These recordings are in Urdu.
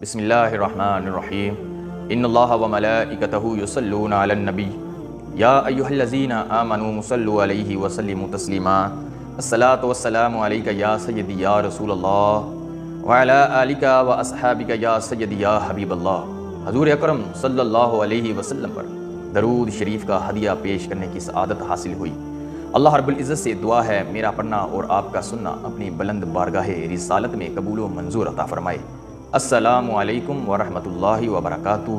بسم اللہ الرحمن الرحیم ان اللہ وملائکتہ یصلون علی النبی یا ایھا الذین آمنوا صلوا علیہ وسلموا تسلیما الصلاۃ والسلام علیک یا سیدی یا رسول اللہ وعلی آلک واصحابک یا سیدی یا حبیب اللہ۔ حضور اکرم صلی اللہ علیہ وسلم پر درود شریف کا ہدیہ پیش کرنے کی سعادت حاصل ہوئی۔ اللہ رب العزت سے دعا ہے میرا پڑھنا اور آپ کا سننا اپنی بلند بارگاہ رسالت میں قبول و منظور عطا فرمائے۔ السلام علیکم ورحمۃ اللہ وبرکاتہ۔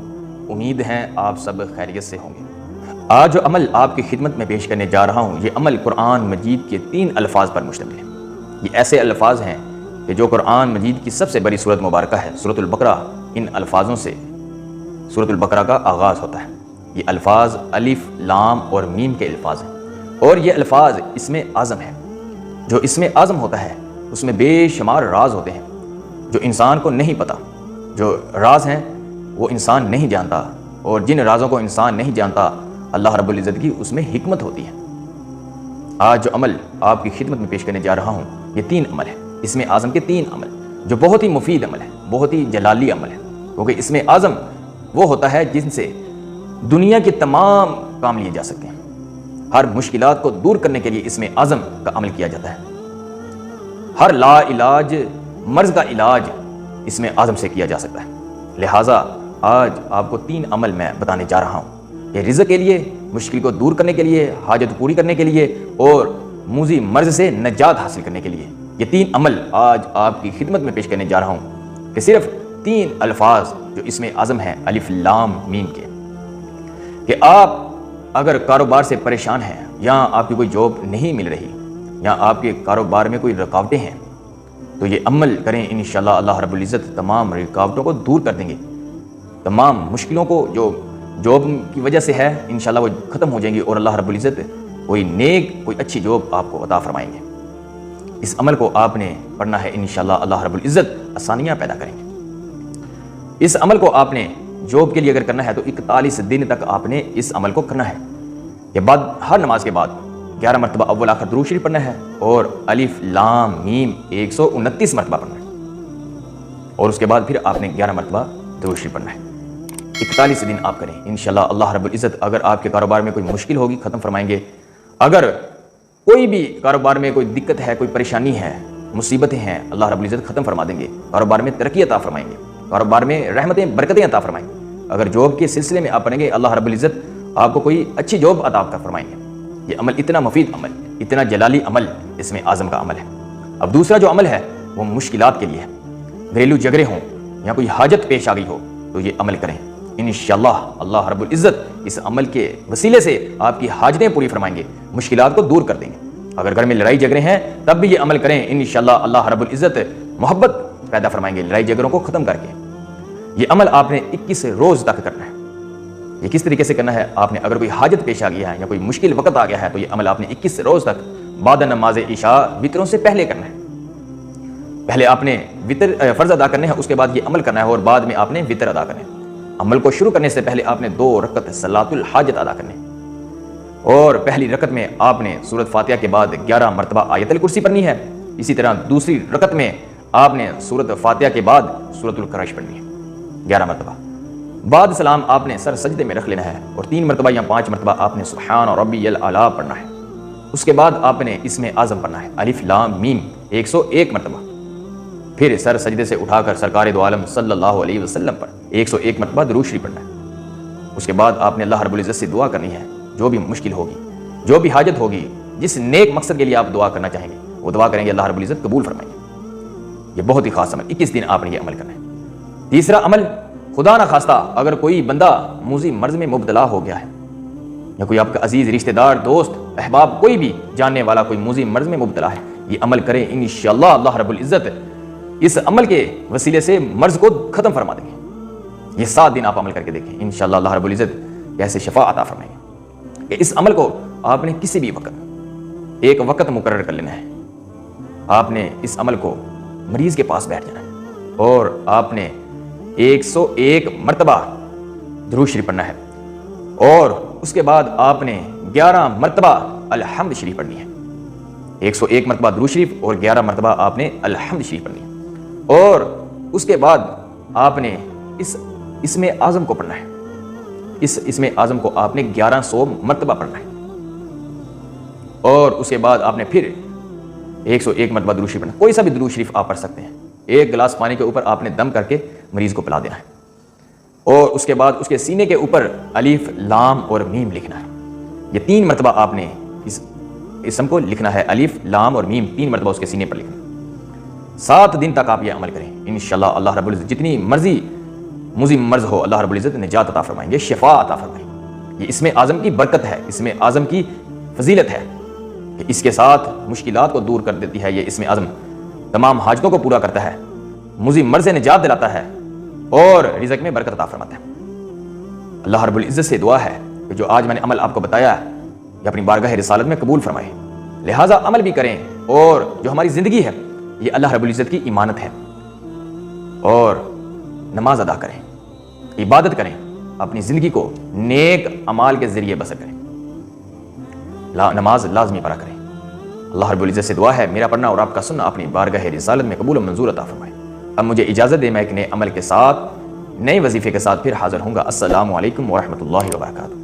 امید ہے آپ سب خیریت سے ہوں گے۔ آج جو عمل آپ کی خدمت میں پیش کرنے جا رہا ہوں، یہ عمل قرآن مجید کے 3 الفاظ پر مشتمل ہے۔ یہ ایسے الفاظ ہیں کہ جو قرآن مجید کی سب سے بڑی سورت مبارکہ ہے، سورۃ البقرہ۔ ان الفاظوں سے سورۃ البقرہ کا آغاز ہوتا ہے۔ یہ الفاظ الف، لام اور میم کے الفاظ ہیں، اور یہ الفاظ اسم اعظم ہے۔ جو اسم اعظم ہوتا ہے اس میں بے شمار راز ہوتے ہیں جو انسان کو نہیں پتہ۔ جو راز ہیں وہ انسان نہیں جانتا، اور جن رازوں کو انسان نہیں جانتا اللہ رب العزت کی اس میں حکمت ہوتی ہے۔ آج جو عمل آپ کی خدمت میں پیش کرنے جا رہا ہوں، یہ 3 عمل ہے، اسم اعظم کے 3 عمل، جو بہت ہی مفید عمل ہے، بہت ہی جلالی عمل ہے، کیونکہ اسم اعظم وہ ہوتا ہے جن سے دنیا کے تمام کام لیے جا سکتے ہیں۔ ہر مشکلات کو دور کرنے کے لیے اسم اعظم کا عمل کیا جاتا ہے۔ ہر لا علاج مرض کا علاج اسم اعظم سے کیا جا سکتا ہے۔ لہٰذا آج آپ کو 3 عمل میں بتانے جا رہا ہوں، یہ رزق کے لیے، مشکل کو دور کرنے کے لیے، حاجت پوری کرنے کے لیے، اور موذی مرض سے نجات حاصل کرنے کے لیے۔ یہ 3 عمل آج آپ کی خدمت میں پیش کرنے جا رہا ہوں کہ صرف 3 الفاظ جو اسم اعظم ہیں الف لام میم کے، کہ آپ اگر کاروبار سے پریشان ہیں، یا آپ کی کوئی جاب نہیں مل رہی، یا آپ کے کاروبار میں کوئی رکاوٹیں ہیں، تو یہ عمل کریں، انشاءاللہ اللہ رب العزت تمام رکاوٹوں کو دور کر دیں گے۔ تمام مشکلوں کو جو جاب کی وجہ سے ہے انشاءاللہ وہ ختم ہو جائیں گی، اور اللہ رب العزت کوئی نیک، کوئی اچھی جاب آپ کو عطا فرمائیں گے۔ اس عمل کو آپ نے پڑھنا ہے، انشاءاللہ اللہ رب العزت آسانیاں پیدا کریں گے۔ اس عمل کو آپ نے جاب کے لیے اگر کرنا ہے تو 41 دن تک آپ نے اس عمل کو کرنا ہے۔ یہ بعد ہر نماز کے بعد 11 مرتبہ اول آخر درود شریف پڑھنا ہے، اور الف لام میم 129 مرتبہ پڑھنا ہے، اور اس کے بعد پھر آپ نے 11 مرتبہ درود شریف پڑھنا ہے۔ 41 دن آپ کریں، انشاءاللہ اللہ رب العزت اگر آپ کے کاروبار میں کوئی مشکل ہوگی ختم فرمائیں گے۔ اگر کوئی بھی کاروبار میں کوئی دقت ہے، کوئی پریشانی ہے، مصیبتیں ہیں، اللہ رب العزت ختم فرما دیں گے۔ کاروبار میں ترقی عطا فرمائیں گے، کاروبار میں رحمتیں برکتیں عطا فرمائیں گے۔ اگر جاب کے سلسلے میں آپ پڑھیں گے، اللہ رب العزت آپ کو کوئی اچھی جاب عطا فرمائیں گے۔ یہ عمل اتنا مفید عمل، اتنا جلالی عمل اسم اعظم کا عمل ہے۔ اب دوسرا جو عمل ہے وہ مشکلات کے لیے ہے۔ گھریلو جھگڑے ہوں یا کوئی حاجت پیش آ گئی ہو تو یہ عمل کریں، انشاءاللہ اللہ رب العزت اس عمل کے وسیلے سے آپ کی حاجتیں پوری فرمائیں گے، مشکلات کو دور کر دیں گے۔ اگر گھر میں لڑائی جھگڑے ہیں تب بھی یہ عمل کریں، انشاءاللہ اللہ رب العزت محبت پیدا فرمائیں گے لڑائی جھگڑوں کو ختم کر کے۔ یہ عمل آپ نے 21 روز تک کرنا ہے۔ یہ کس طریقے سے کرنا ہے؟ آپ نے اگر کوئی حاجت پیش آ گیا ہے یا کوئی مشکل وقت آ گیا ہے تو یہ عمل آپ نے 21 روز تک بعد نماز عشاء وطروں سے پہلے کرنا ہے۔ پہلے آپ نے وطر فرض ادا کرنے ہیں، اس کے بعد یہ عمل کرنا ہے، اور بعد میں آپ نے وطر ادا کرنے ہیں۔ عمل کو شروع کرنے سے پہلے آپ نے 2 رکعت صلاۃ الحاجت ادا کرنے ہیں، اور پہلی رکعت میں آپ نے سورۃ فاتحہ کے بعد 11 مرتبہ آیت الکرسی پڑھنی ہے۔ اسی طرح دوسری رکعت میں آپ نے سورۃ فاتحہ کے بعد سورۃ القرش پڑھنی ہے 11 مرتبہ۔ بعد سلام آپ نے سر سجدے میں رکھ لینا ہے، اور 3 مرتبہ یا 5 مرتبہ آپ نے سبحان ربی الاعلیٰ پڑھنا ہے۔ اس کے بعد آپ نے اسم اعظم پڑھنا ہے الف لام میم 101 مرتبہ، پھر سر سجدے سے اٹھا کر سرکار دو عالم صلی اللہ علیہ وسلم پر 101 مرتبہ درود شریف پڑھنا ہے۔ اس کے بعد آپ نے اللہ رب العزت سے دعا کرنی ہے، جو بھی مشکل ہوگی، جو بھی حاجت ہوگی، جس نیک مقصد کے لیے آپ دعا کرنا چاہیں گے وہ دعا کریں گے، اللہ رب العزت قبول فرمائیں گے۔ یہ بہت ہی خاص عمل، 21 دن آپ نے یہ عمل کرنا ہے۔ تیسرا عمل، خدا نہ خواستہ اگر کوئی بندہ موذی مرض میں مبتلا ہو گیا ہے، یا کوئی آپ کا عزیز رشتہ دار، دوست، احباب، کوئی بھی جاننے والا کوئی موذی مرض میں مبتلا ہے، یہ عمل کریں، انشاءاللہ اللہ رب العزت اس عمل کے وسیلے سے مرض کو ختم فرما دیں گے۔ یہ 7 دن آپ عمل کر کے دیکھیں، انشاءاللہ اللہ رب العزت کیسے شفا عطا فرمائیں گے۔ کہ اس عمل کو آپ نے کسی بھی وقت ایک وقت مقرر کر لینا ہے۔ آپ نے اس عمل کو مریض کے پاس بیٹھ جانا ہے، اور آپ نے 101 مرتبہ درود شریف پڑھنا ہے، اور اس کے بعد آپ نے 11 مرتبہ الحمد شریف پڑھنی ہے۔ 101 مرتبہ درود شریف اور 11 مرتبہ آپ نے الحمد شریف پڑھنی ہے، اور اس کے بعد آپ نے اسم اعظم کو پڑھنا ہے. اس اسم اعظم کو آپ نے 1100 مرتبہ پڑھنا ہے. اور اس کے بعد آپ نے پھر 101 مرتبہ درود شریف پڑھنا. کوئی سا بھی درود شریف آپ پڑھ سکتے ہیں. ایک گلاس پانی کے اوپر آپ نے دم کر کے مریض کو پلا دینا ہے. اور اس کے بعد اس کے سینے کے اوپر الف لام اور میم لکھنا ہے. یہ 3 مرتبہ آپ نے اس اسم کو لکھنا ہے. الف لام اور میم 3 مرتبہ اس کے سینے پر لکھنا ہے. 7 دن تک آپ یہ عمل کریں. انشاءاللہ اللہ رب العزت جتنی مرضی مزم مرض ہو اللہ رب العزت نجات عطا فرمائیں گے, شفا عطا فرمائیں. یہ اسم اعظم کی برکت ہے, اسم اعظم کی فضیلت ہے کہ اس کے ساتھ مشکلات کو دور کر دیتی ہے. یہ اسم اعظم تمام حاجتوں کو پورا کرتا ہے, مزم مرض سے نجات دلاتا ہے اور رزق میں برکت عطا فرماتا ہے. اللہ رب العزت سے دعا ہے کہ جو آج میں نے عمل آپ کو بتایا ہے یہ اپنی بارگاہ رسالت میں قبول فرمائے. لہٰذا عمل بھی کریں, اور جو ہماری زندگی ہے یہ اللہ رب العزت کی امانت ہے. اور نماز ادا کریں, عبادت کریں, اپنی زندگی کو نیک اعمال کے ذریعے بسر کریں. نماز لازمی پڑھا کریں. اللہ رب العزت سے دعا ہے میرا پڑھنا اور آپ کا سننا اپنی بارگاہ رسالت میں قبول و منظور عطا فرمائے. اب مجھے اجازت دے, میں ایک نئے عمل کے ساتھ نئے وظیفے کے ساتھ پھر حاضر ہوں گا. السلام علیکم ورحمۃ اللہ وبرکاتہ.